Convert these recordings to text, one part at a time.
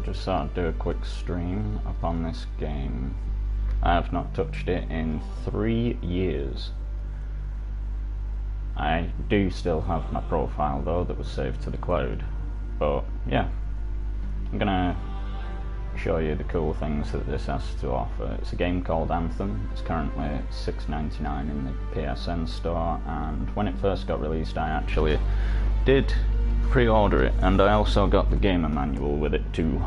just thought I'd do a quick stream upon this game. I have not touched it in 3 years. I do still have my profile though that was saved to the cloud, but yeah, I'm gonna show you the cool things that this has to offer. It's a game called Anthem. It's currently $6.99 in the PSN store, and when it first got released I actually did pre-order it, and I also got the gamer manual with it too.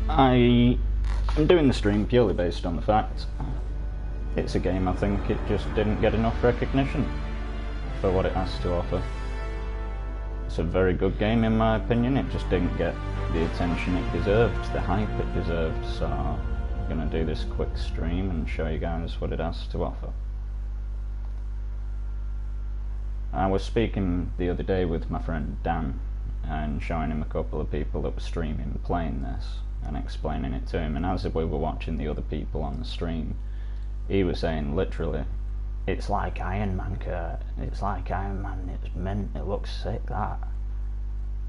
I am doing the stream purely based on the fact it's a game I think it just didn't get enough recognition for what it has to offer. It's a very good game in my opinion, it just didn't get the attention it deserved, the hype it deserved, so I'm going to do this quick stream and show you guys what it has to offer. I was speaking the other day with my friend Dan and showing him a couple of people that were streaming playing this and explaining it to him, and as we were watching the other people on the stream, he was saying literally, it's like Iron Man, Kurt. It's like Iron Man, it's meant, it looks sick, that.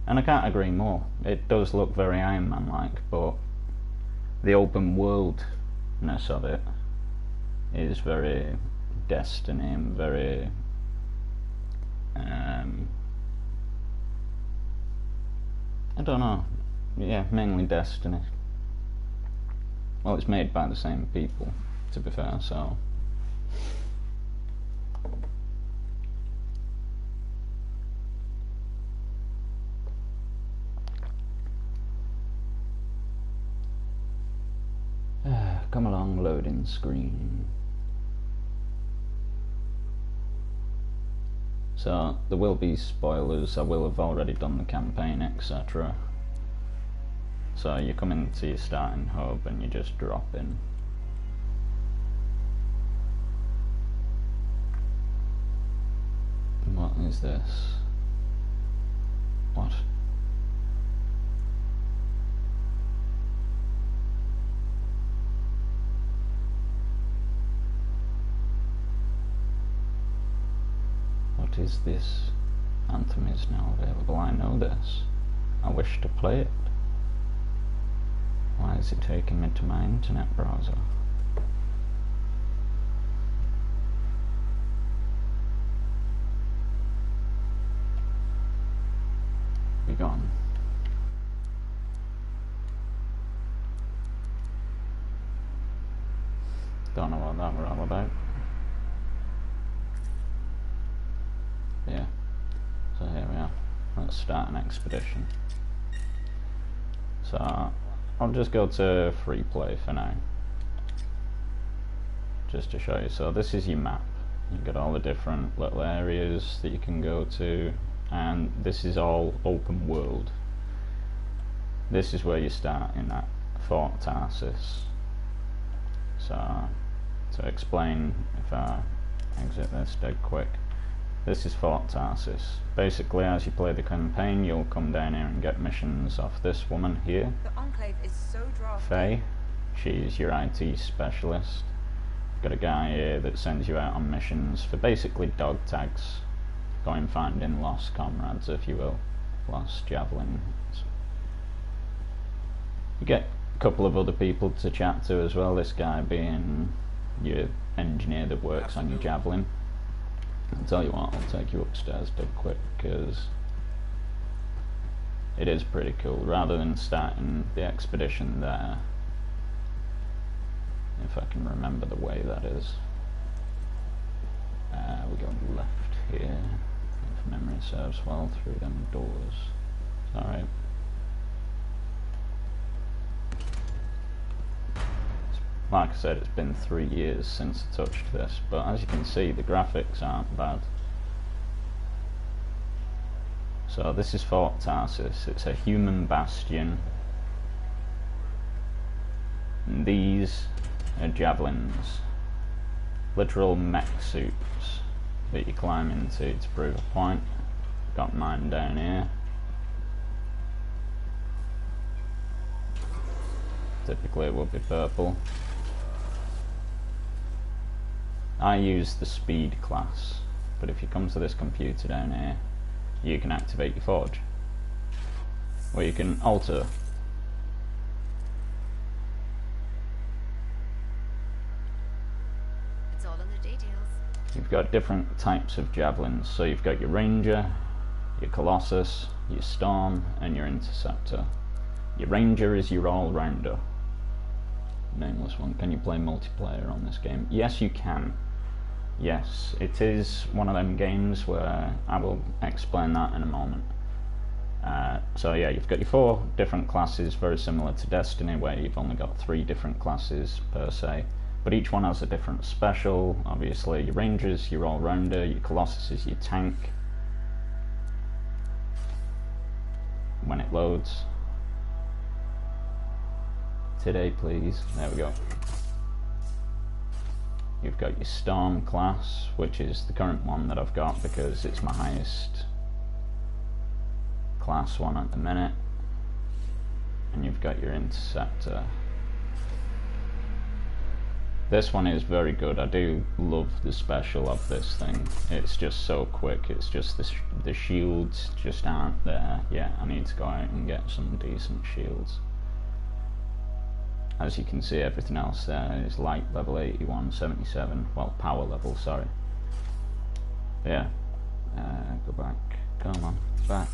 And I can't agree more. It does look very Iron Man like, but the open worldness of it is very Destiny and very I don't know, yeah, mainly Destiny. Well, it's made by the same people, to be fair, so come along, loading screen. So there will be spoilers, I will have already done the campaign, etc. So you come into your starting hub and you just drop in. What is this? What? What is this? Anthem is now available. I know this. I wish to play it. Why is it taking me to my internet browser? Be gone. Don't know what that were all about. Yeah, so here we are. Let's start an expedition. So I'll just go to free play for now, just to show you. So this is your map. You've got all the different little areas that you can go to, and this is all open world. This is where you start in that Fort Tarsis. So to explain, if I exit this dead quick, this is Fort Tarsis. Basically, as you play the campaign, you'll come down here and get missions off this woman here, the Enclave is so drafty. Faye. She's your IT specialist. Got a guy here that sends you out on missions for basically dog tags, going finding lost comrades, if you will, lost javelins. You get a couple of other people to chat to as well, this guy being your engineer that works on your javelin. I'll tell you what, I'll take you upstairs dead quick, because it is pretty cool. Rather than starting the expedition there, if I can remember the way that is, we're going left here, if memory serves well, through them doors. Alright. Like I said, it's been 3 years since I touched this, but as you can see, the graphics aren't bad. So this is Fort Tarsis. It's a human bastion. And these are javelins, literal mech suits that you climb into to prove a point. Got mine down here. Typically it will be purple. I use the speed class, but if you come to this computer down here, you can activate your forge. where you can alter. It's all in the details. You've got different types of javelins, so you've got your Ranger, your Colossus, your Storm, and your Interceptor. Your Ranger is your all-rounder. Nameless one. Can you play multiplayer on this game? Yes, you can. Yes, it is one of them games where I will explain that in a moment. So yeah, you've got your 4 different classes, very similar to Destiny, where you've only got 3 different classes per se, but each one has a different special. Obviously, your Rangers, your all-rounder, your Colossus is your tank. When it loads. Today, please. There we go. You've got your Storm class, which is the current one that I've got because it's my highest class one at the minute. And you've got your Interceptor. This one is very good. I do love the special of this thing. It's just so quick. It's just the shields just aren't there yet. I need to go out and get some decent shields. As you can see, everything else there is light level 81, 77, well, power level, sorry. Yeah, go back, come on, back.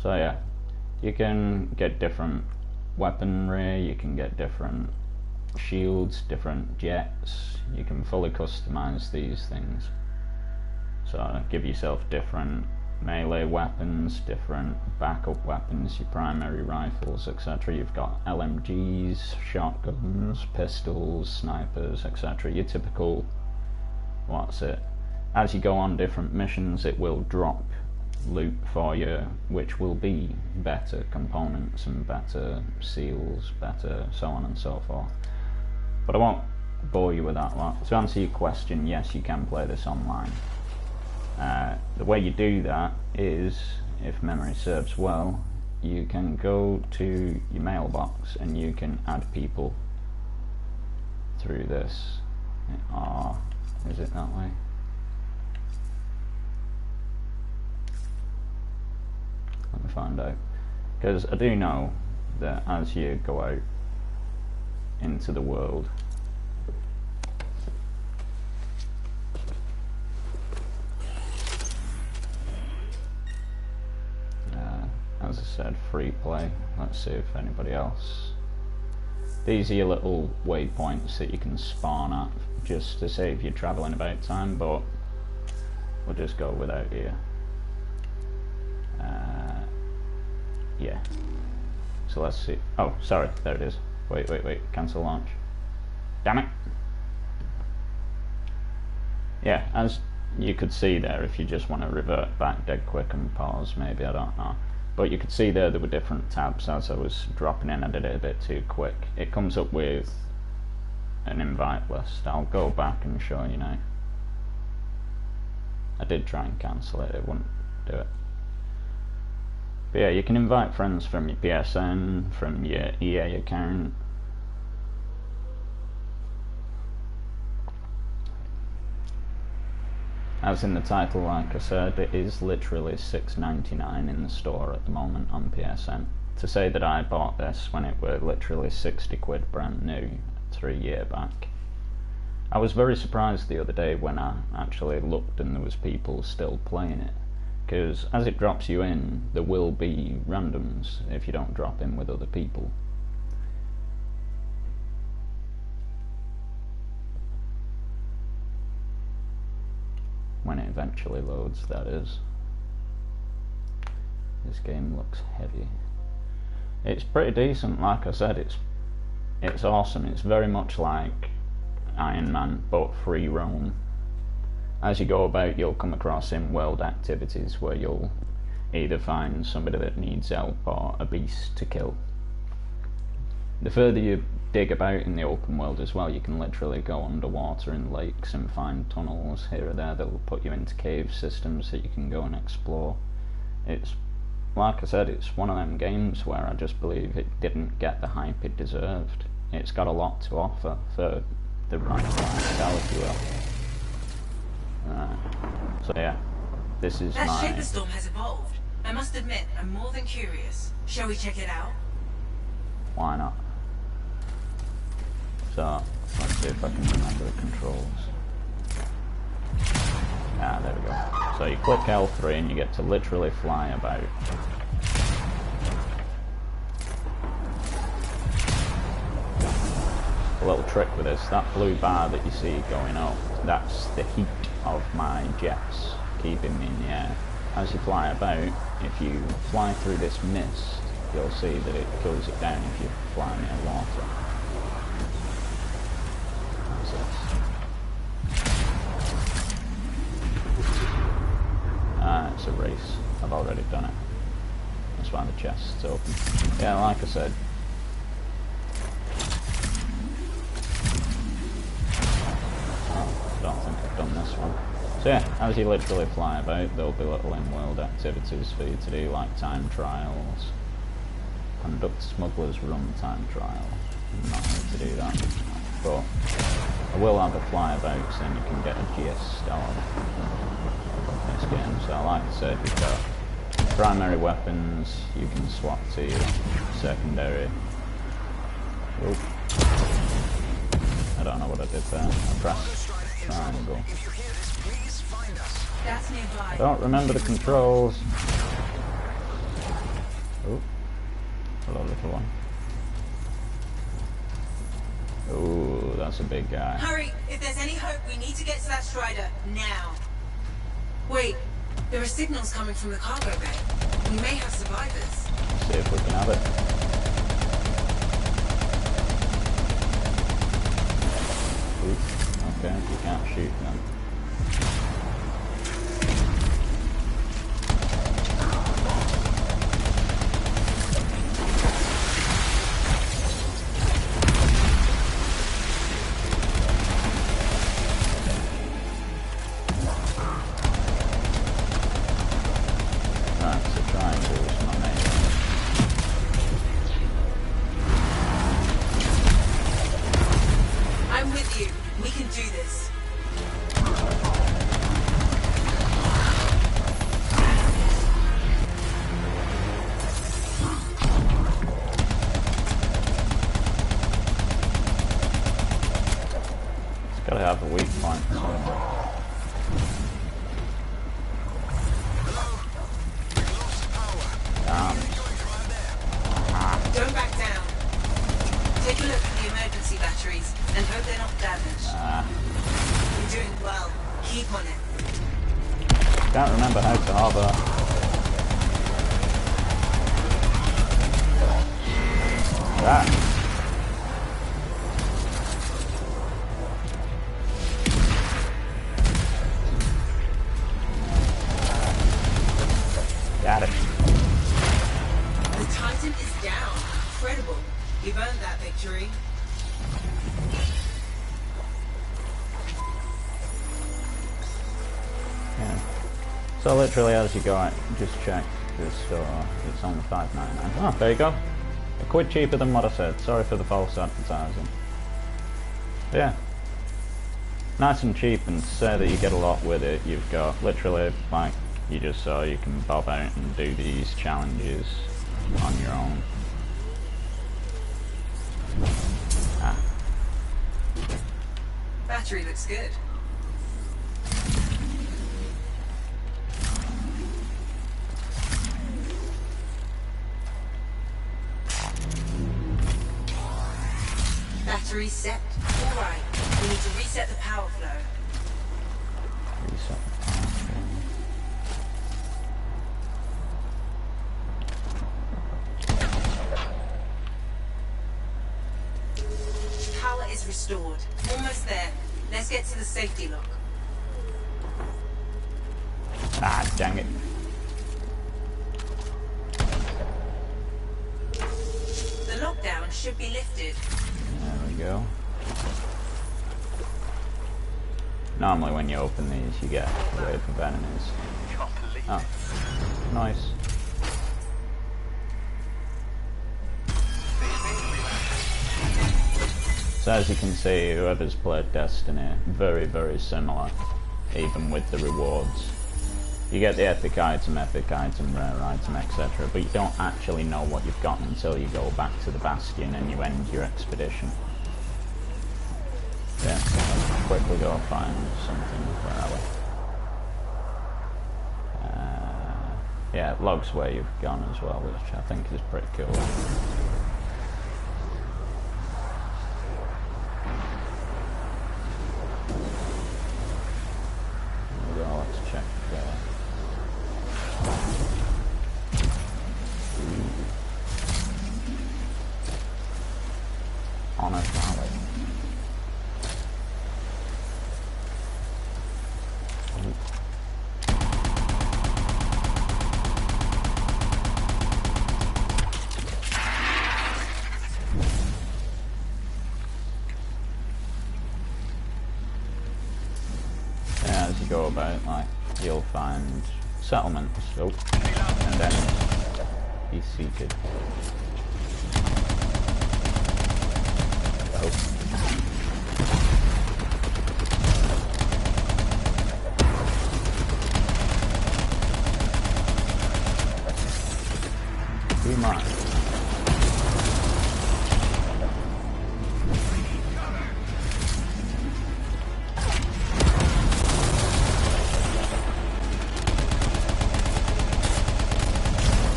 So yeah, you can get different weaponry, you can get different shields, different jets, you can fully customize these things. So give yourself different melee weapons, different backup weapons, your primary rifles, etc. You've got LMGs, shotguns, pistols, snipers, etc. Your typical, what's it? As you go on different missions, it will drop loot for you, which will be better components and better seals, better so on and so forth. But I won't bore you with that lot. To answer your question, yes, you can play this online. The way you do that is, if memory serves well, you can go to your mailbox and you can add people through this. Or is it that way? Let me find out. Because I do know that as you go out into the world, as I said, free play. Let's see if anybody else. These are your little waypoints that you can spawn at just to save you travelling about time, but we'll just go without here. Yeah. So let's see. Oh, sorry, there it is. Wait, cancel launch. Damn it! Yeah, as you could see there, if you just want to revert back dead quick and pause, maybe, I don't know. But you could see there were different tabs as I was dropping in. I did it a bit too quick. It comes up with an invite list. I'll go back and show you now. I did try and cancel it, it wouldn't do it. But yeah, you can invite friends from your PSN, from your EA account. As in the title, like I said, it is literally $6.99 in the store at the moment on PSN. To say that I bought this when it were literally 60 quid brand new 3 years back. I was very surprised the other day when I actually looked and there was people still playing it. Because as it drops you in, there will be randoms if you don't drop in with other people. When it eventually loads, that is. This game looks heavy. It's pretty decent, like I said, it's awesome. It's very much like Iron Man, but free roam. As you go about, you'll come across in-world activities where you'll either find somebody that needs help or a beast to kill. The further you dig about in the open world as well, you can literally go underwater in lakes and find tunnels here or there that will put you into cave systems that you can go and explore. It's, like I said, it's one of them games where I just believe it didn't get the hype it deserved. It's got a lot to offer for the right lifestyle, if you will. So yeah, this is That shaper storm has evolved. I must admit, I'm more than curious. Shall we check it out? Why not? So, let's see if I can remember the controls. Ah, there we go. So you click L3 and you get to literally fly about. A little trick with this, that blue bar that you see going up, that's the heat of my jets keeping me in the air. As you fly about, if you fly through this mist, you'll see that it cools it down if you fly near water. It's a race. I've already done it. That's why the chest's open. Yeah, like I said. I don't think I've done this one. So yeah, as you literally fly about, there'll be little in-world activities for you to do, like time trials. Conduct smuggler's run time trial. I'm not here to do that. But I will have a flyabouts and you can get a gist of this game. So like I said, you've got primary weapons, you can swap to secondary. Oop. I don't know what I did there. I pressed triangle. I don't remember the controls. Oh, hello little one. Ooh, that's a big guy. Hurry! If there's any hope, we need to get to that Strider, now. Wait, there are signals coming from the cargo bay. We may have survivors. See if we can have it. Ooh, okay, you can't shoot them. Gotta have a weak point. So. Don't back down. Take a look at the emergency batteries and hope they're not damaged. You're doing well. Keep on it. Can't remember how to hover. That. Got it. The Titan is down. Incredible. You've earned that victory. Yeah. So literally as you go out, just check the store. It's only $5.99. Oh, there you go. A quid cheaper than what I said. Sorry for the false advertising. But yeah. Nice and cheap, and to say that you get a lot with it, you've got literally, like you just saw, you can bob out and do these challenges on your own. Battery looks good. Battery set. Alright, we need to reset the power flow. Reset the Power is restored. Almost there. Let's get to the safety lock. Ah, dang it. The lockdown should be lifted. There we go. Normally when you open these you get a wave of enemies. Oh, nice. So as you can see, whoever's played Destiny, very, very similar, even with the rewards. You get the epic item, rare item, etc. But you don't actually know what you've gotten until you go back to the Bastion and you end your expedition. Yeah, so let's quickly go find something. Where are we? Yeah, it logs where you've gone as well, which I think is pretty cool. Let's check Honor Valley. Yeah, as you go about, like, you'll find settlements, and then he's seated. Be mine.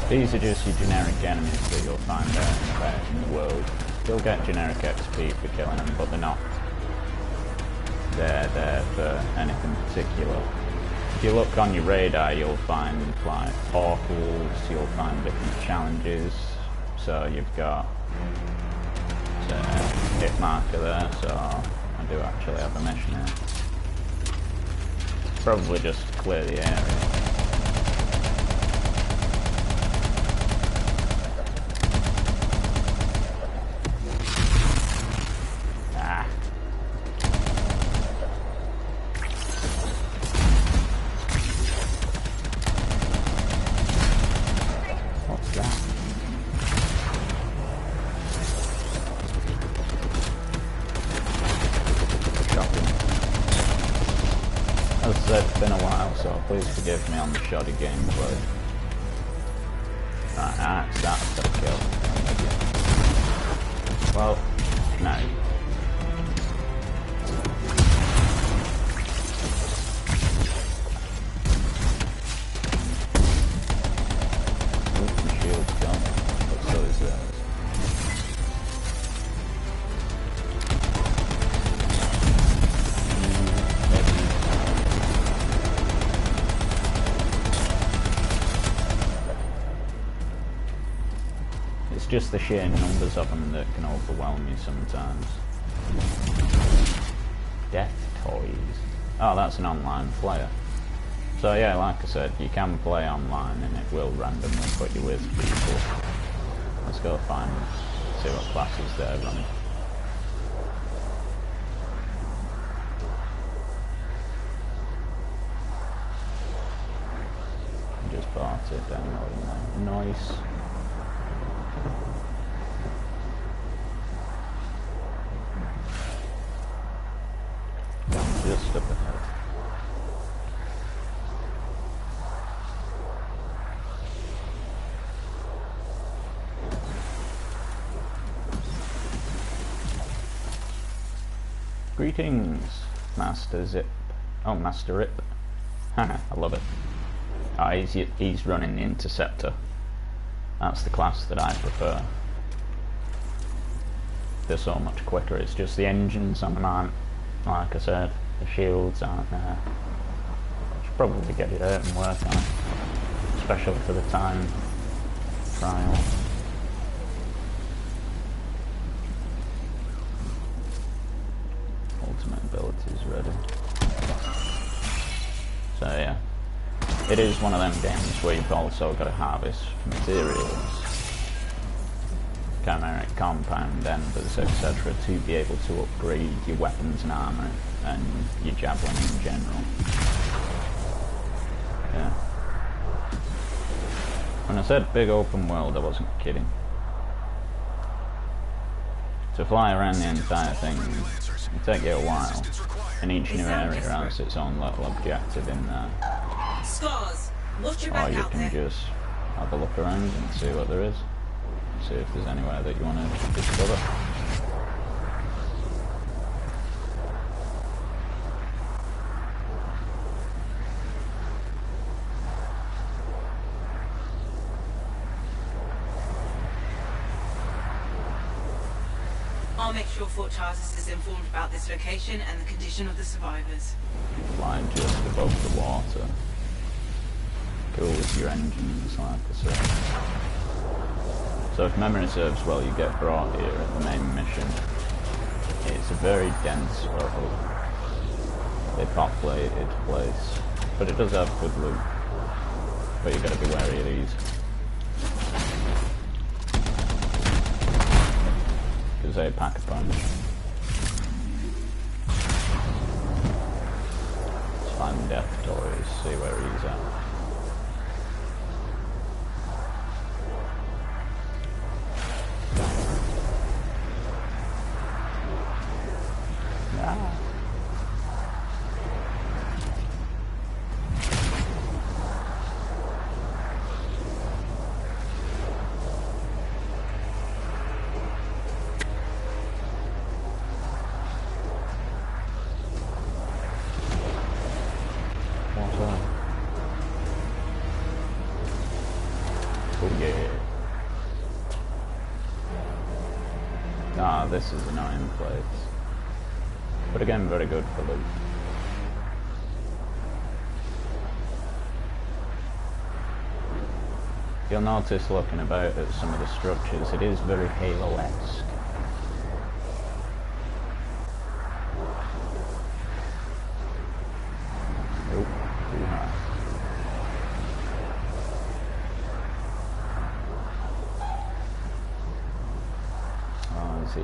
These are just your generic enemies that you'll find out in the world. You'll get generic XP for killing them, but they're not there for anything particular. If you look on your radar, you'll find like portals, you'll find different challenges. So you've got a hit marker there, so I do actually have a mission here. Probably just clear the area. As I said, it's been a while, so please forgive me on the shoddy gameplay. Right, axe, that's a kill. Well, no. Oops, my shield's gone, but so is theirs. It's just the sheer numbers of them that can overwhelm you sometimes. Death toys. Oh, that's an online player. So yeah, like I said, you can play online and it will randomly put you with people. Let's go find, see what classes they're running. Just bought it, downloading now. Nice. Just up ahead. Greetings, Master Zip. Oh, Master Rip. Haha, I love it. Oh, he's running the Interceptor. That's the class that I prefer. They're so much quicker. It's just the engines on them aren't, like I said, the shields aren't there. I should probably get it out and work on it, especially for the time trial. Ultimate abilities ready. So yeah, it is one of them games where you've also got to harvest materials, chimeric compound, embers, etc. to be able to upgrade your weapons and armour and your javelin in general. Yeah. When I said big open world, I wasn't kidding. To fly around the entire thing will take you a while, and each new area has its own little objective in there. Scars. Watch your Or back you out can there. just have a look around and see what there is. See if there's anywhere that you want to discover. I'll make sure Fort Tarsus is informed about this location and the condition of the survivors. Fly just above the water. Cools your engines, like I said. So if memory serves well, you get brought here at the main mission. It's a very dense world. A populated place. But it does have good loot. But you gotta be wary of these. Because they pack a punch. Let's find Death Toys, see where he's at. Ah, this is an iron place. But again, very good for loot. You'll notice looking about at some of the structures, it is very Halo-esque. Nope, too high. Oh, is he? I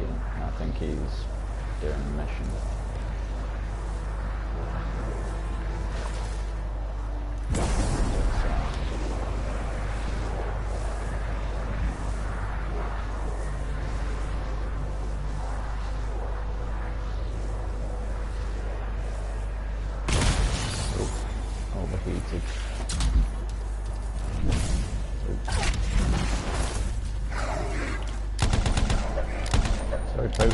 think he's doing a mission. Overheated. Sorry, Poke.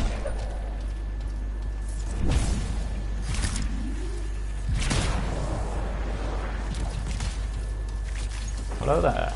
Hello there.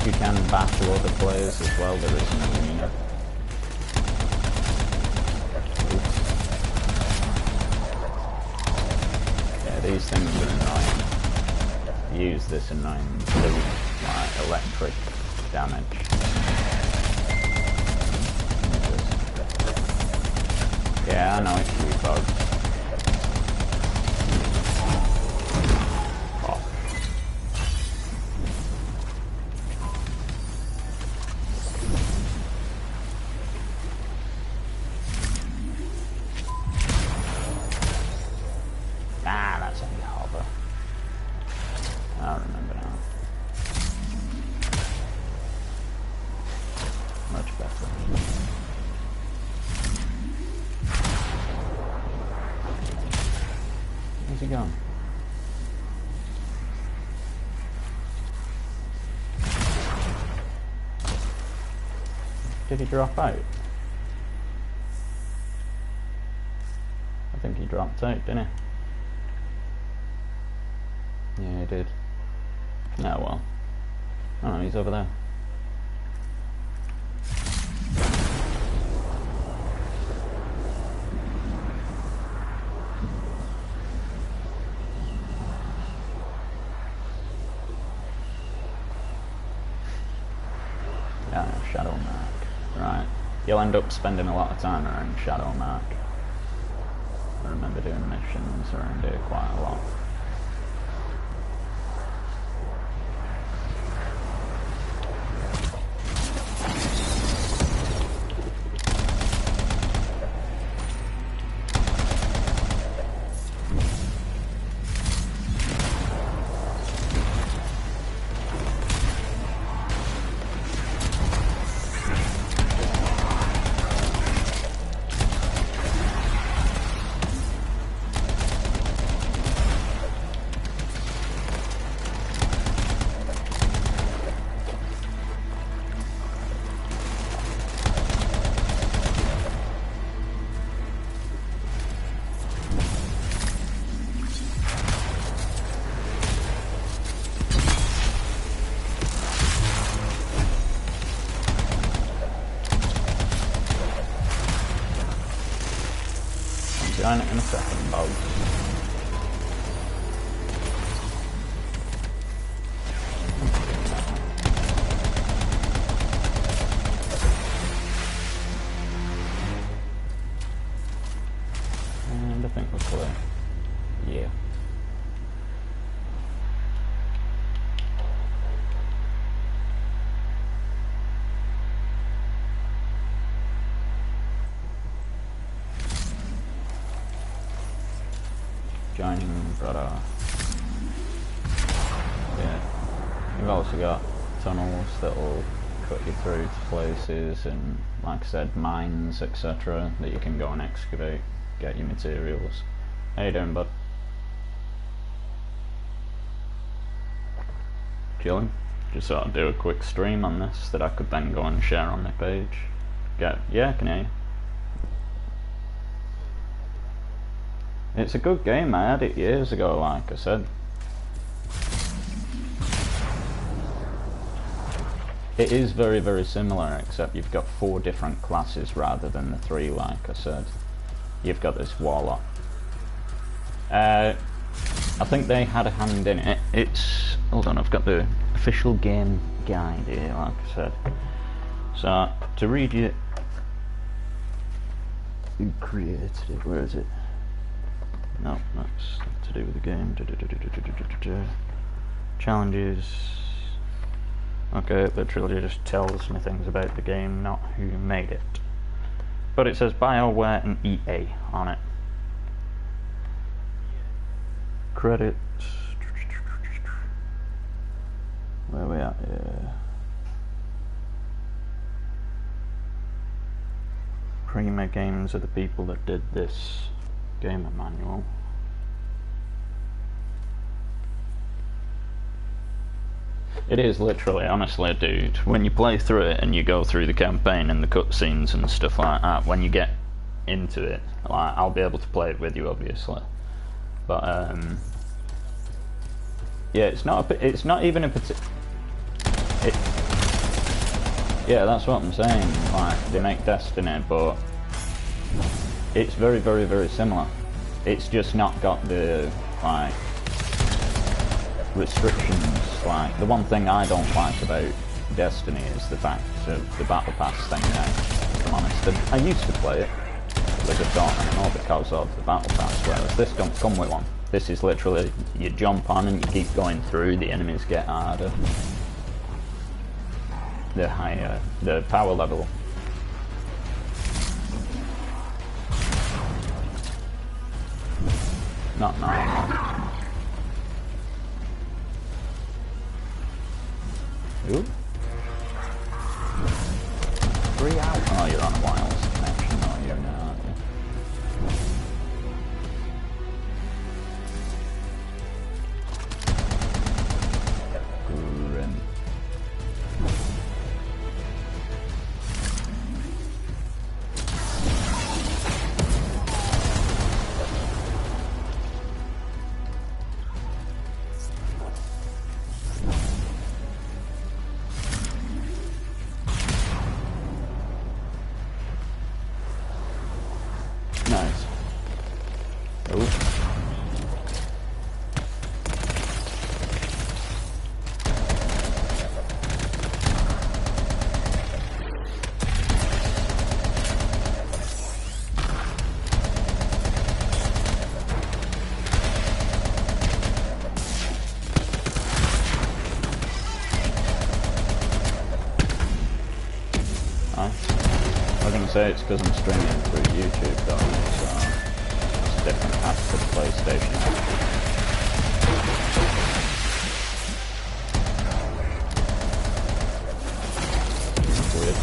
You can battle other players as well, there is an arena. Yeah, these things are annoying. Use this annoying blue, like electric damage. Yeah, I know it's you, folks. I remember now. Much better. Where's he gone? Did he drop out? I think he dropped out, didn't he? Yeah, he did. Oh well. Oh, he's over there. Yeah, Shadow Mark. Right. You'll end up spending a lot of time around Shadow Mark. I remember doing missions around here quite a lot. Join it in a second, Bob. And I think we're clear. Yeah. Joining brother. Yeah. You've also got tunnels that'll cut you through to places, and like I said, mines, etc. that you can go and excavate, get your materials. How you doing, bud? Chilling. Just thought I'd do a quick stream on this that I could then go and share on my page. Yeah, I can hear you. It's a good game. I had it years ago, like I said. It is very, very similar, except you've got 4 different classes rather than the 3, like I said. You've got this warlock. I think they had a hand in it. It's... hold on, I've got the official game guide here, like I said. So, to read you... who created it? Where is it? No, that's to do with the game. Challenges. Okay, it literally just tells me things about the game, not who made it. But it says BioWare and EA on it. Credits. Where are we at here? Prima Games are the people that did this gamer manual. It is literally, honestly, dude, when you play through it and you go through the campaign and the cutscenes and stuff like that, when you get into it, like, I'll be able to play it with you, obviously. But yeah, it's not even a particular. Yeah, that's what I'm saying. Like, they make Destiny, but it's very, very, very similar. It's just not got the, like, restrictions. Like, the one thing I don't like about Destiny is the fact of the Battle Pass thing now, if I'm honest. I used to play it with a thought anymore because of the Battle Pass, whereas this don't come with one. This is literally, you jump on and you keep going through, the enemies get harder. The higher the power level. Not normal. Ooh. 3 hours. Oh, you're on a wireless connection. No, you're not, aren't you? Grim. Nice. Oh. Nice. I was going to say it's because I'm streaming through YouTube though, so it's a different path to the PlayStation. That's weird.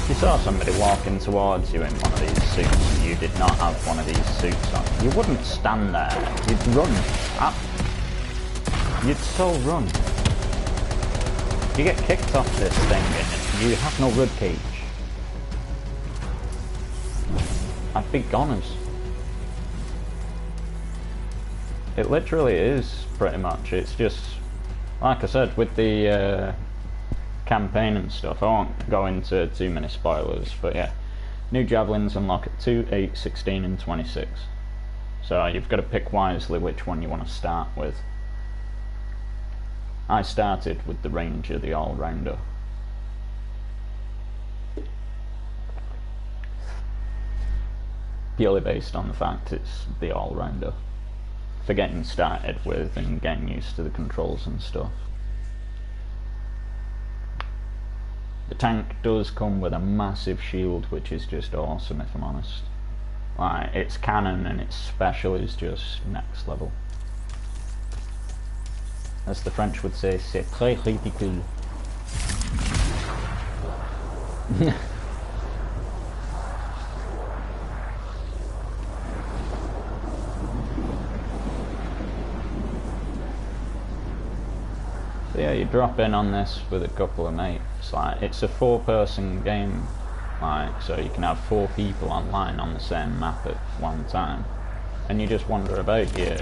If you saw somebody walking towards you in one of these suits and you did not have one of these suits on, you wouldn't stand there. You'd run. You'd so run. You get kicked off this thing and you have no rib cage. I'd be goners. It literally is, pretty much. It's just, like I said, with the campaign and stuff, I won't go into too many spoilers, but yeah. New javelins unlock at 2, 8, 16 and 26. So you've got to pick wisely which one you want to start with. I started with the Ranger, the all-rounder. Purely based on the fact it's the all-rounder. For getting started with and getting used to the controls and stuff. The tank does come with a massive shield, which is just awesome if I'm honest. Like, its cannon and its special is just next level. As the French would say, c'est très ridicule. So yeah, you drop in on this with a couple of mates. Like, it's a 4-person game, like, so you can have 4 people online on the same map at one time, and you just wander about. You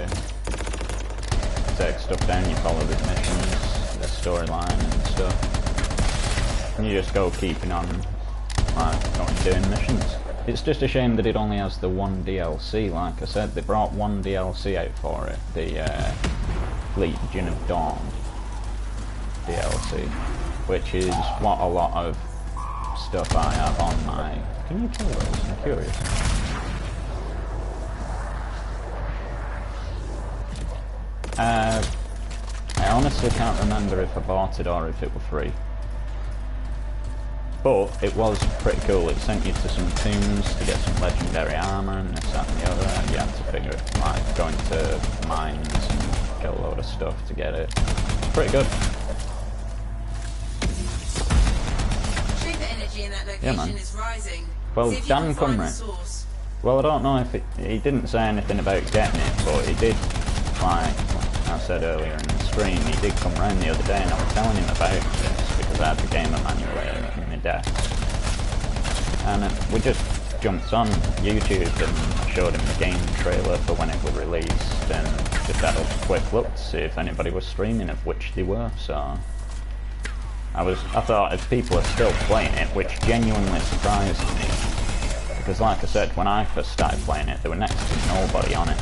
take stuff down, you follow the missions, the storyline and stuff, and you just go keeping on, like, going doing missions. It's just a shame that it only has the one DLC. Like I said, they brought one DLC out for it, the Legion of Dawn DLC, which is what a lot of stuff I have on my... Can you kill those? I'm curious. I honestly can't remember if I bought it or if it were free. But it was pretty cool. It sent you to some tombs to get some legendary armour and this, that and the other, and you had to figure it, like, going to mines and get a load of stuff to get it. Pretty good. In that location, yeah, man. Is rising. Well, Dan come round. Well, I don't know if he didn't say anything about getting it, but he did, like I said earlier in the stream, he did come round the other day and I was telling him about this because I had the gamer manual in my desk. And we just jumped on YouTube and I showed him the game trailer for when it was released and just had a quick look to see if anybody was streaming, of which they were, so... I thought if people are still playing it, which genuinely surprised me, because like I said, when I first started playing it, there were next to nobody on it.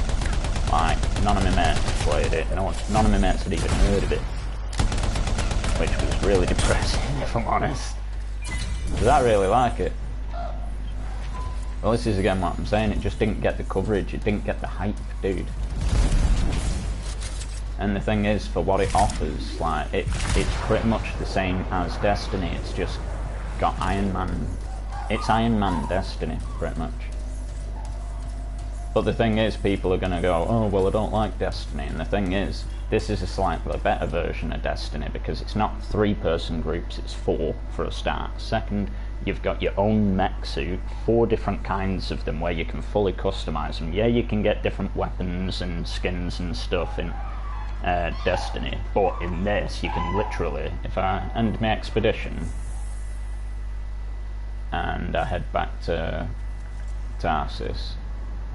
Like, none of my mates played it, none of my mates had even heard of it, which was really depressing, if I'm honest, because I really like it. Well, this is again what I'm saying, it just didn't get the coverage, it didn't get the hype, dude. And the thing is, for what it offers, like, it's pretty much the same as Destiny, it's just got Iron Man. It's Iron Man Destiny, pretty much. But the thing is, people are going to go, oh, well, I don't like Destiny. And the thing is, this is a slightly better version of Destiny, because it's not 3-person groups, it's 4 for a start. Second, you've got your own mech suit, 4 different kinds of them where you can fully customise them. Yeah, you can get different weapons and skins and stuff in Destiny, but in this you can literally, if I end my expedition and I head back to Tarsus,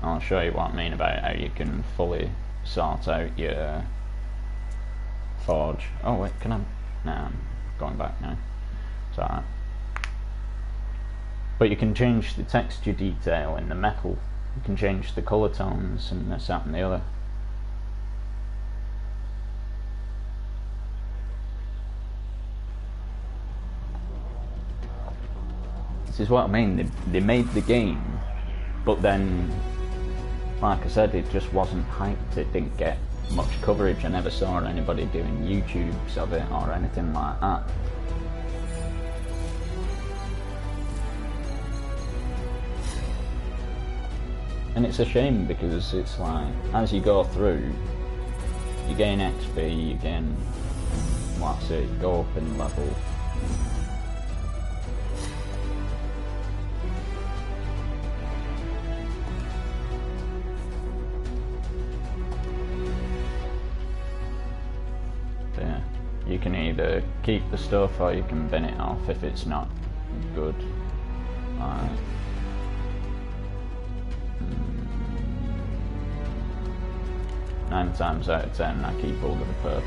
I'll show you what I mean about how you can fully sort out your forge. Oh wait, can I? Nah, I'm going back now. It's alright. But you can change the texture detail in the metal, you can change the colour tones and this, that and the other. This is what I mean, they made the game, but then, like I said, it just wasn't hyped, it didn't get much coverage, I never saw anybody doing YouTubes of it or anything like that. And it's a shame because it's like, as you go through, you gain XP, you gain, what's it, go up in level. either keep the stuff or you can bin it off if it's not good. 9 times out of 10 I keep all of the purples.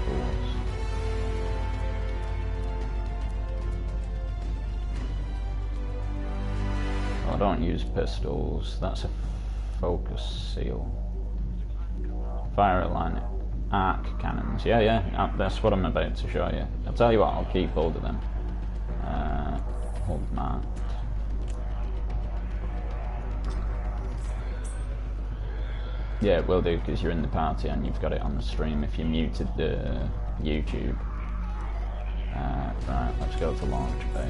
I don't use pistols, that's a focus seal. Fire line arc cannons, yeah, that's what I'm about to show you. I'll tell you what, I'll keep hold of them. Hold marked. Yeah, it will do because you're in the party and you've got it on the stream if you muted the YouTube. Right, let's go to launch bay.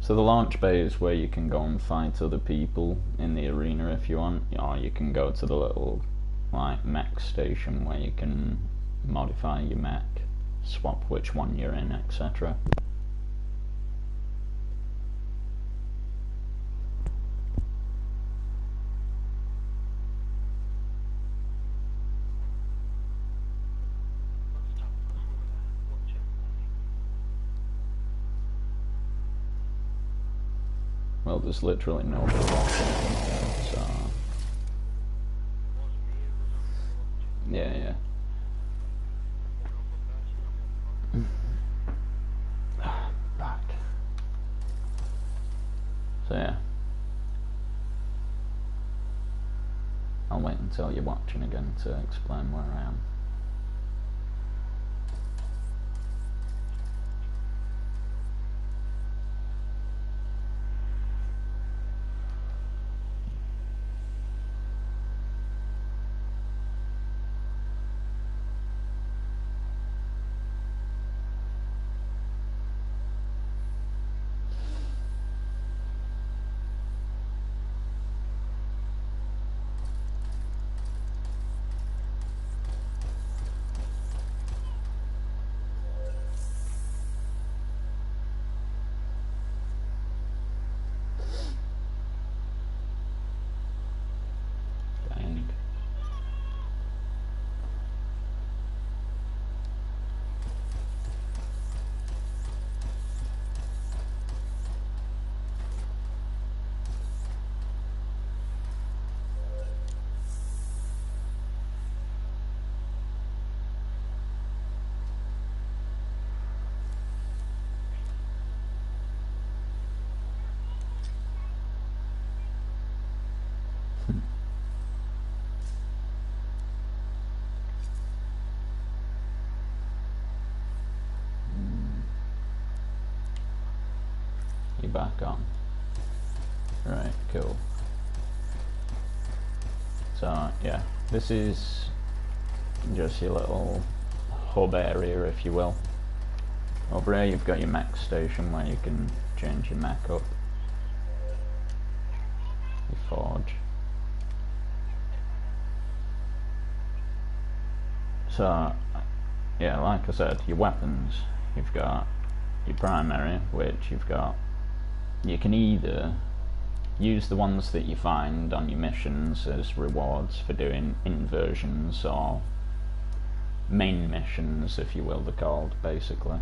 So the launch bay is where you can go and fight other people in the arena if you want, or you can go to the little like mech station where you can modify your mech, swap which one you're in, etc. Well, there's literally nobody watching anymore, so... Yeah. Right. So yeah. I'll wait until you're watching again to explain where I am. You back on. Right, cool. So yeah, this is just your little hub area, if you will. Over here you've got your mech station where you can change your mech up. Your forge. So yeah, like I said, your weapons, you've got your primary, which you can either use the ones that you find on your missions as rewards for doing inversions, or main missions, if you will, they're called, basically.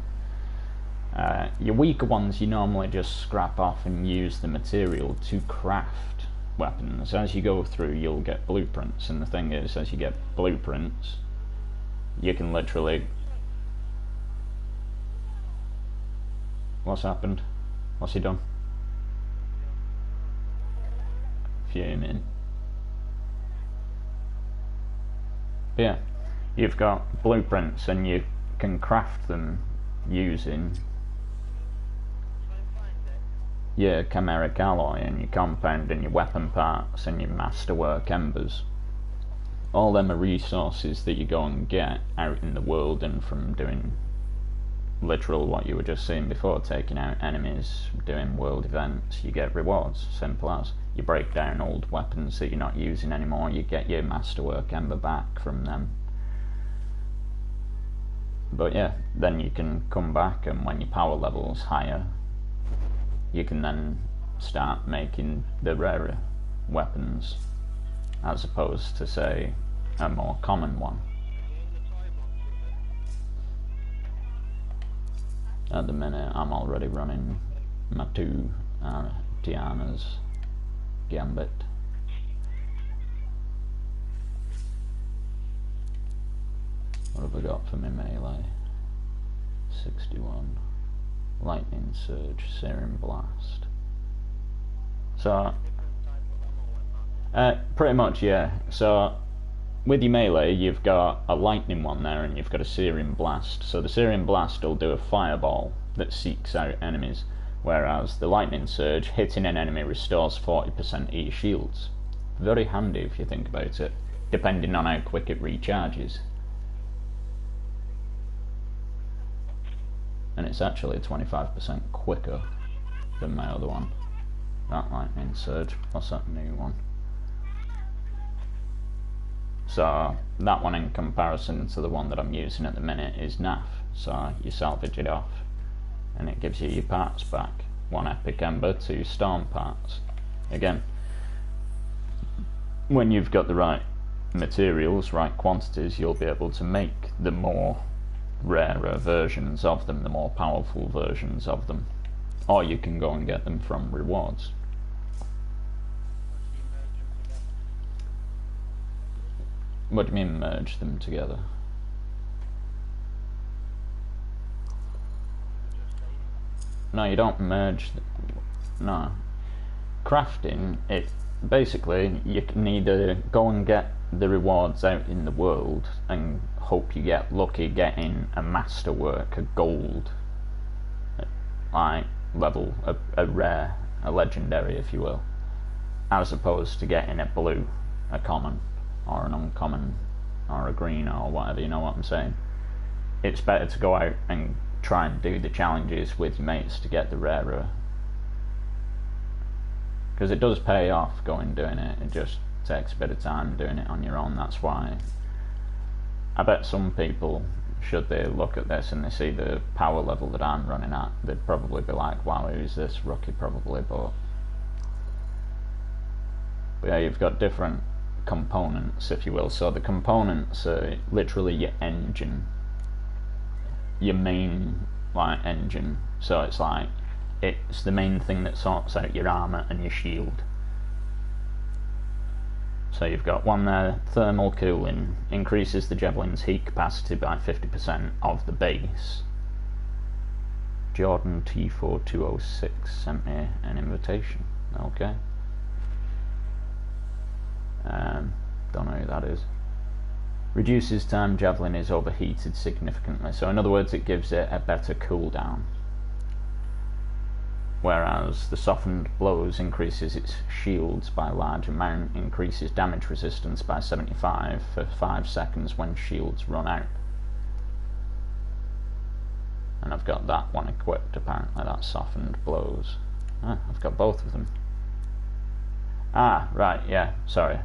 Your weaker ones you normally just scrap off and use the material to craft weapons. As you go through you'll get blueprints, and the thing is, as you get blueprints you can literally... What's happened? What's he done? Fuming. But yeah, you've got blueprints and you can craft them using your chimeric alloy and your compound and your weapon parts and your masterwork embers. All them are resources that you go and get out in the world and from doing literal what you were just seeing before, taking out enemies, doing world events, you get rewards, simple as. You break down old weapons that you're not using anymore, you get your masterwork ember back from them. But yeah, then you can come back, and when your power level's higher, you can then start making the rarer weapons, as opposed to, say, a more common one. At the minute, I'm already running my 2 Tiana's Gambit. What have I got for my melee? 61. Lightning Surge, Searing Blast. So, pretty much, yeah. So, with your melee, you've got a lightning one there, and you've got a Searing Blast. So the Searing Blast will do a fireball that seeks out enemies, whereas the Lightning Surge, hitting an enemy, restores 40% of your shields. Very handy if you think about it, depending on how quick it recharges. And it's actually 25% quicker than my other one. That Lightning Surge. What's that new one? So that one, in comparison to the one that I'm using at the minute, is naff. So you salvage it off and it gives you your parts back. 1 epic ember, 2 storm parts. Again, when you've got the right materials, right quantities, you'll be able to make the more rarer versions of them, the more powerful versions of them. Or you can go and get them from rewards. What do you mean merge them together? No, you don't merge them. No. Crafting, it basically, you can either go and get the rewards out in the world and hope you get lucky getting a masterwork, a gold, like level, a rare, a legendary if you will, as opposed to getting a blue, a common, or an uncommon, or a green, or whatever, you know what I'm saying. It's better to go out and try and do the challenges with your mates to get the rarer, because it does pay off going doing it. It just takes a bit of time doing it on your own. That's why I bet some people, should they look at this and they see the power level that I'm running at, they'd probably be like, wow, who's this rookie, probably. But yeah, you've got different components, if you will. So the components are literally your engine, your main engine. So it's like, it's the main thing that sorts out your armour and your shield. So you've got one there, thermal cooling, increases the javelin's heat capacity by 50% of the base. Jordan T4206 sent me an invitation. Okay. Don't know who that is. Reduces time javelin is overheated significantly. So in other words, it gives it a better cooldown. Whereas the softened blows increases its shields by a large amount, increases damage resistance by 75 for 5 seconds when shields run out. And I've got that one equipped, apparently, that softened blows. Ah, I've got both of them. Ah, right, yeah, sorry.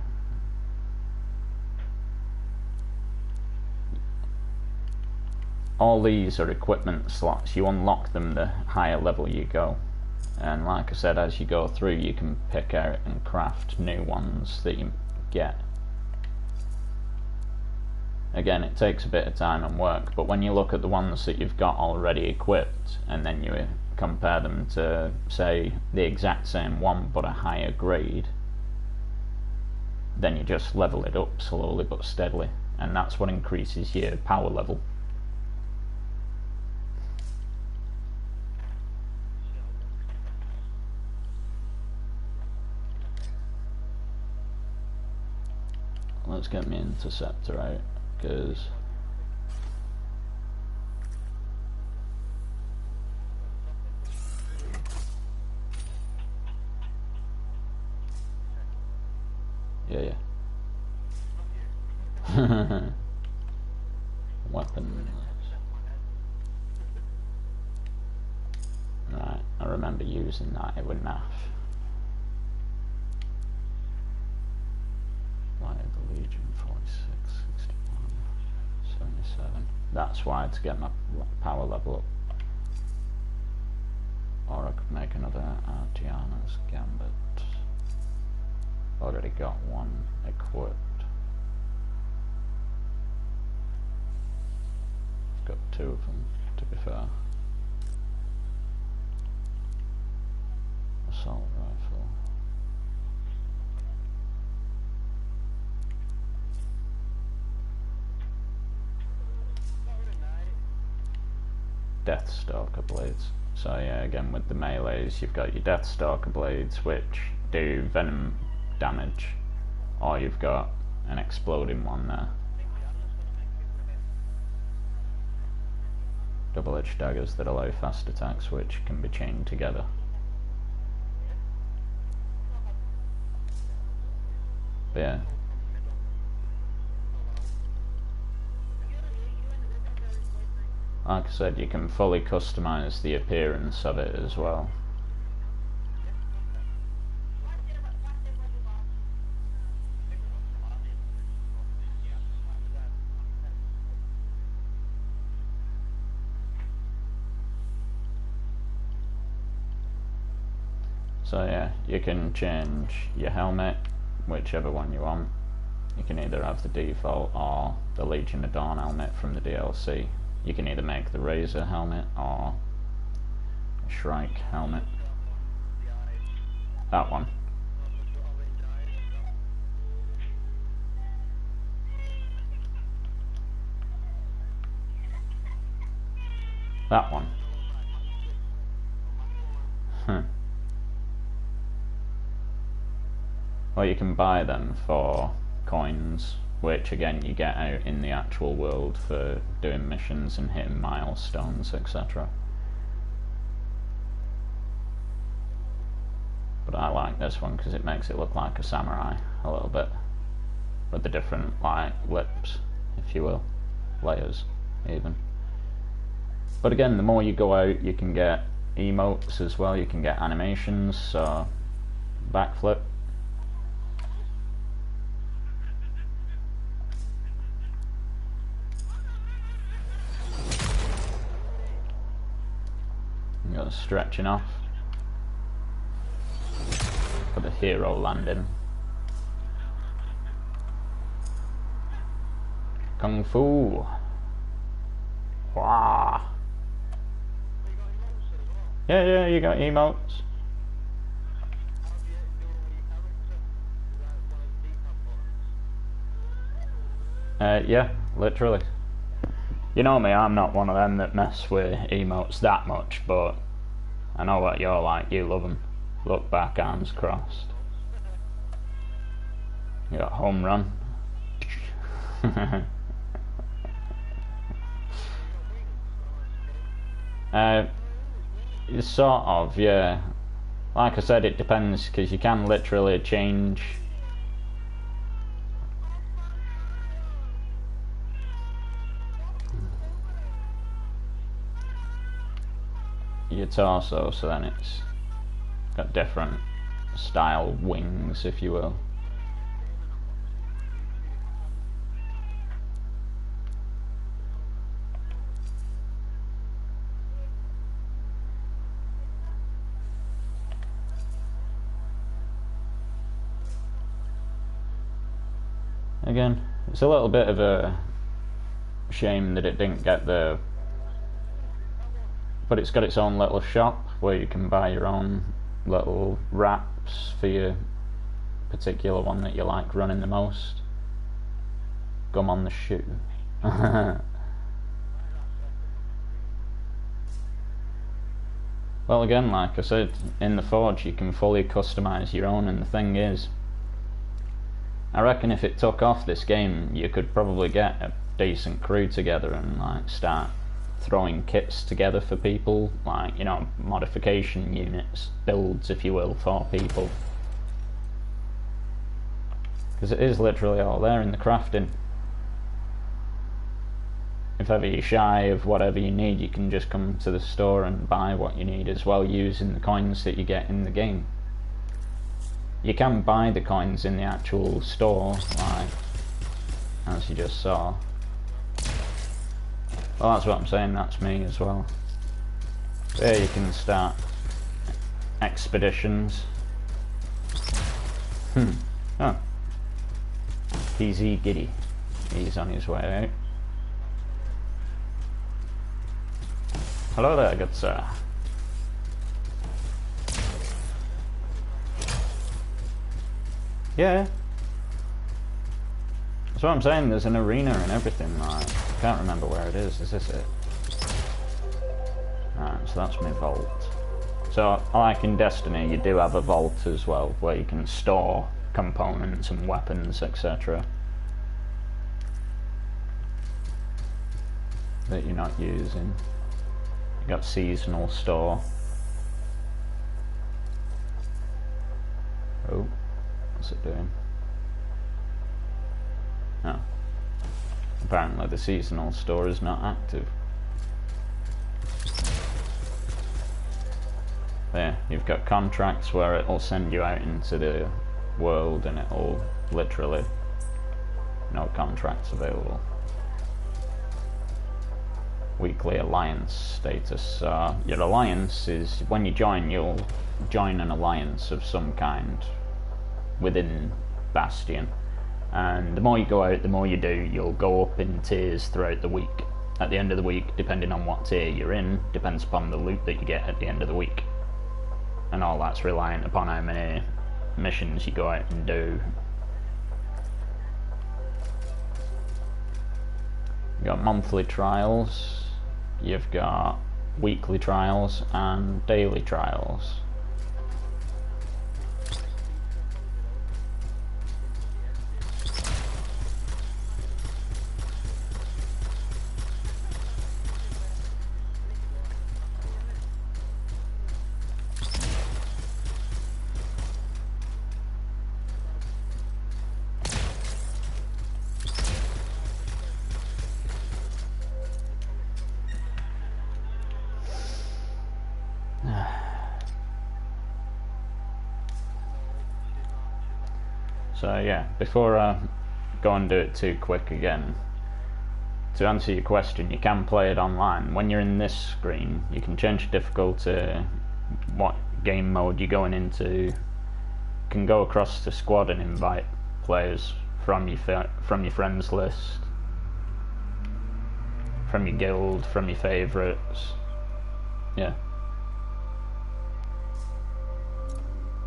All these are equipment slots. You unlock them the higher level you go. And like I said, as you go through, you can pick out and craft new ones that you get. Again, it takes a bit of time and work, but when you look at the ones that you've got already equipped, and then you compare them to, say, the exact same one but a higher grade, then you just level it up slowly but steadily, and that's what increases your power level. Let's get my interceptor out, because yeah. Weapons. I remember using that, it was naff. Light of the Legion, 46, 61, 77. That's why, to get my power level up. Or I could make another Artiana's Gambit. Already got one equipped. I've got two of them, to be fair. Assault rifle. Deathstalker blades. So yeah, again with the melees, you've got your Deathstalker blades, which do venom damage, or you've got an exploding one there. Double-edged daggers that allow fast attacks, which can be chained together. But yeah. Like I said, you can fully customize the appearance of it as well. So yeah, you can change your helmet, whichever one you want. You can either have the default or the Legion of Dawn helmet from the DLC. You can either make the Razor helmet or a Shrike helmet. That one. That one. Or you can buy them for coins, which again you get out in the actual world for doing missions and hitting milestones, etc. But I like this one because it makes it look like a samurai a little bit, with the different like lips, if you will, layers even. But again, the more you go out, you can get emotes as well, you can get animations, so backflip. You got the stretching off for the hero landing. Kung Fu. Wow. Yeah, you got emotes. Yeah, literally. You know me, I'm not one of them that mess with emotes that much, but I know what you're like, you love them. Look back, arms crossed. You got home run. Sort of, yeah. Like I said, it depends, because you can literally change your torso, so then it's got different style wings, if you will. Again, it's a little bit of a shame that it didn't get the, but it's got its own little shop where you can buy your own little wraps for your particular one that you like running the most. Gum on the shoe. Well, again, like I said, in the Forge you can fully customize your own, and the thing is, I reckon if it took off, this game, you could probably get a decent crew together and like start throwing kits together for people, like, you know, modification units, builds, if you will, for people. Because it is literally all there in the crafting. if ever you're shy of whatever you need, you can just come to the store and buy what you need as well, using the coins that you get in the game. You can buy the coins in the actual store, like, as you just saw. Well, that's what I'm saying, that's me as well. There you can start expeditions. Oh. PZ Giddy. He's on his way out. Hello there, good sir. Yeah. That's what I'm saying, there's an arena and everything, like, I can't remember where it is this it? Alright, so that's my vault. So, like in Destiny, you do have a vault as well, where you can store components and weapons, etc. that you're not using. You got seasonal store. Oh, what's it doing? Oh. Apparently the seasonal store is not active. There, you've got contracts where it'll send you out into the world and it'll literally no contracts available. Weekly alliance status. Your alliance is, when you join, you'll join an alliance of some kind within Bastion. And the more you go out, the more you do, you'll go up in tiers throughout the week. At the end of the week, depending on what tier you're in, depends upon the loot that you get at the end of the week. And all that's reliant upon how many missions you go out and do. You've got monthly trials, you've got weekly trials and daily trials. So yeah, before I go and do it too quick again, to answer your question, you can play it online. When you're in this screen, you can change the difficulty, what game mode you're going into. You can go across the squad and invite players from your friends list, from your guild, from your favourites. Yeah.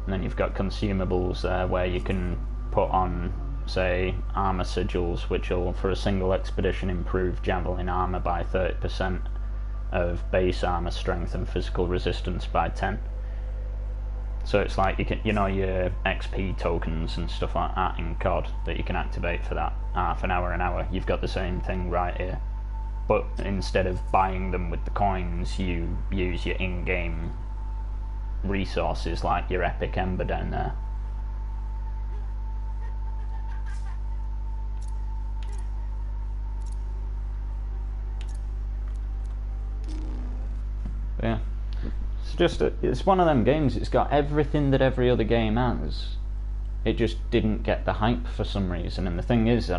And then you've got consumables there where you can put on, say, armor sigils, which will, for a single expedition, improve javelin armor by 30%, of base armor strength and physical resistance by 10. So it's like, you can, you know, your XP tokens and stuff like that in COD that you can activate for that half an hour, you've got the same thing right here. But instead of buying them with the coins, you use your in-game resources like your epic ember down there. Yeah, it's one of them games, it's got everything that every other game has. It just didn't get the hype for some reason, and the thing is,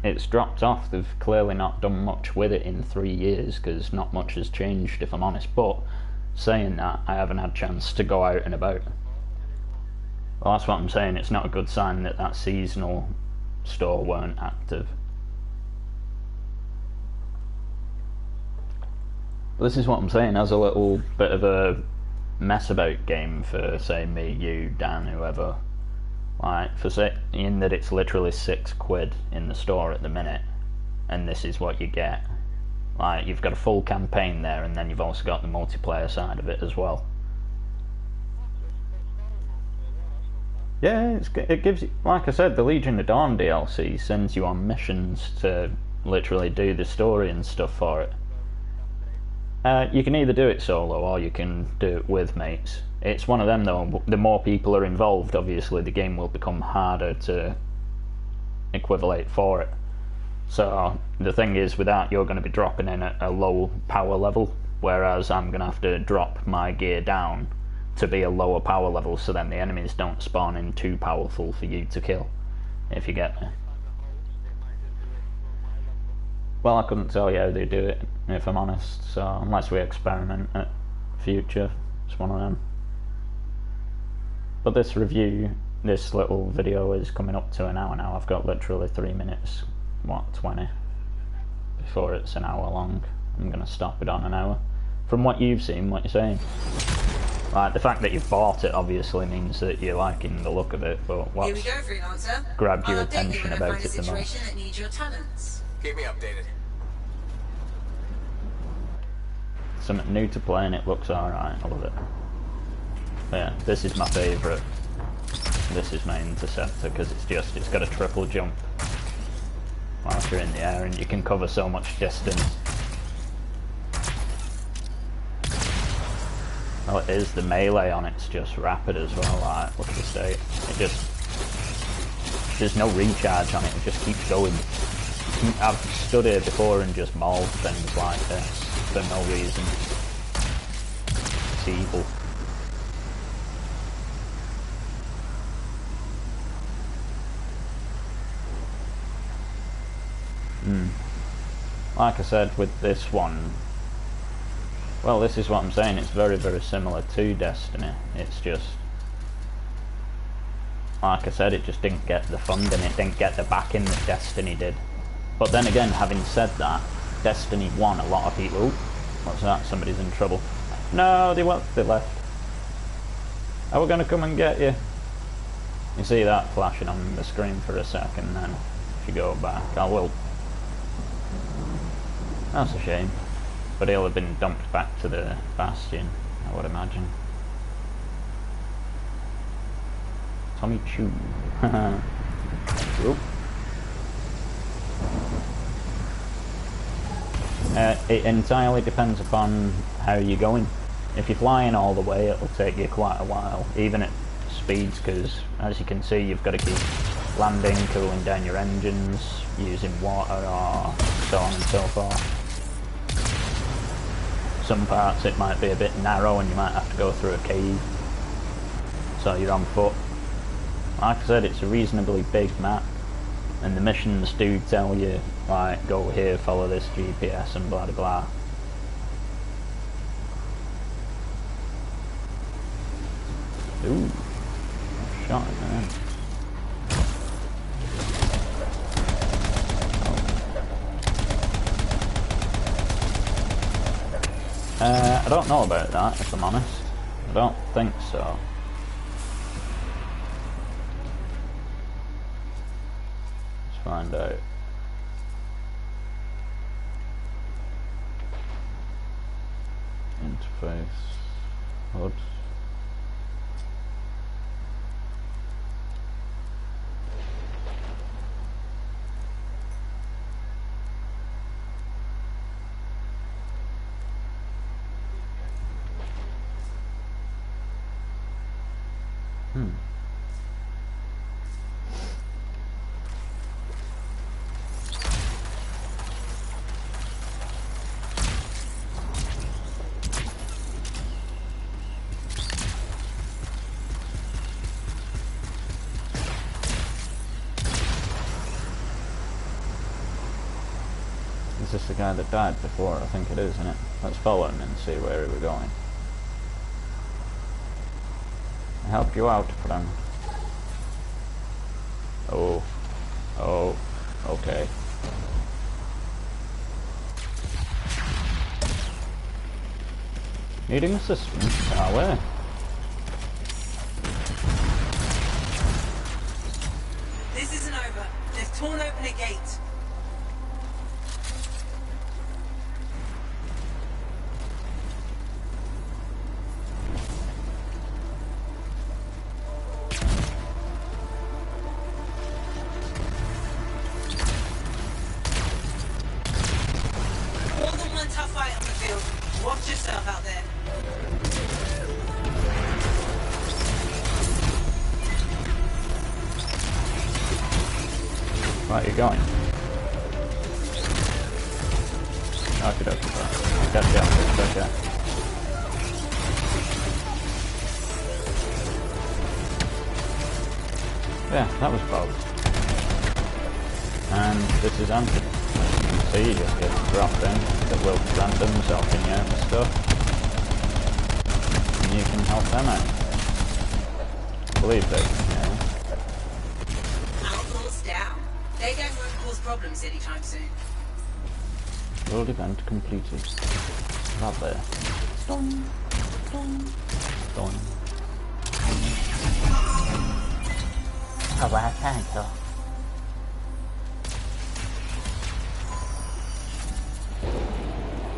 it's dropped off. They've clearly not done much with it in 3 years, because not much has changed, if I'm honest. But saying that, I haven't had a chance to go out and about. Well, that's what I'm saying, it's not a good sign that that seasonal store weren't active. But this is what I'm saying, as a little bit of a mess about game for, say, me, you, Dan, whoever. Like, for saying that it's literally £6 in the store at the minute, and this is what you get. Like, you've got a full campaign there, and then you've also got the multiplayer side of it as well. Yeah, it gives you, like I said, the Legion of Dawn DLC sends you on missions to literally do the story and stuff for it. You can either do it solo or you can do it with mates. It's one of them though, the more people are involved, obviously the game will become harder to equivalate for it. So the thing is, with that, you're going to be dropping in at a low power level, whereas I'm going to have to drop my gear down to be a lower power level, so then the enemies don't spawn in too powerful for you to kill, if you get me. Well, I couldn't tell you how they do it, if I'm honest, so unless we experiment at future, it's one of them. But this review, this little video is coming up to an hour now. I've got literally 3 minutes, 20, before it's an hour long. I'm going to stop it on an hour. From what you've seen, what you're saying? Like, the fact that you've bought it obviously means that you're liking the look of it, but what's grabbed your attention about it the most? Keep me updated. Something new to play and it looks alright, I love it. Yeah, this is my favourite. This is my interceptor, because it's got a triple jump whilst you're in the air, and you can cover so much distance. Well, it is, the melee on it's just rapid as well, like, look at the state. It just, there's no recharge on it, it just keeps going. I've stood here before and just mauled things like this for no reason. It's evil. Like I said, with this one, well, this is what I'm saying, it's very, very similar to Destiny. It's just, like I said, it just didn't get the funding, it didn't get the backing that Destiny did. But then again, having said that, Destiny 1, a lot of people, ooh, what's that, somebody's in trouble. No, they left. Oh, we're going to come and get you. You see that flashing on the screen for a second, then if you go back, I will. That's a shame. But he'll have been dumped back to the Bastion, I would imagine. Tommy Chu. It entirely depends upon how you're going. If you're flying all the way, it'll take you quite a while, even at speeds, because as you can see, you've got to keep landing, cooling down your engines, using water, or so on and so forth. Some parts it might be a bit narrow and you might have to go through a cave, so you're on foot. Like I said, it's a reasonably big map, and the missions do tell you, like, go here, follow this GPS and blah blah blah. Ooh, shot it, man. I don't know about that, if I'm honest. I don't think so. Let's find out. Interface. HUD. Is this the guy that died before? I think it is, isn't it? Let's follow him and see where he was going. I helped you out, friend. Oh. Oh. Okay. Needing assistance? Ah, where? This isn't over. They've torn open a gate. Watch yourself out there. Right, you're going. Okay, bro. I'll catch you after. Okay. Yeah, that was both. And this is Anthem. As you can see, you're dropping that will grant themself in your stuff. And you can help them out. I believe they can, yeah. Outlaws down. They don't want to cause problems anytime soon. World event completed. Right there. Dong. Dong. Dong. Oh, wow, thank you.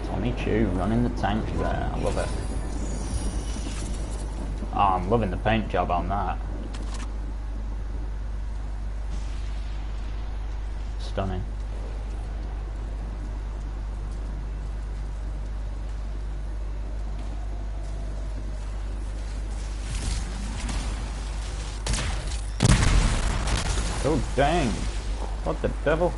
Tommy Chu running the tank there. I love it. Oh, I'm loving the paint job on that. Stunning. Oh dang! What the devil?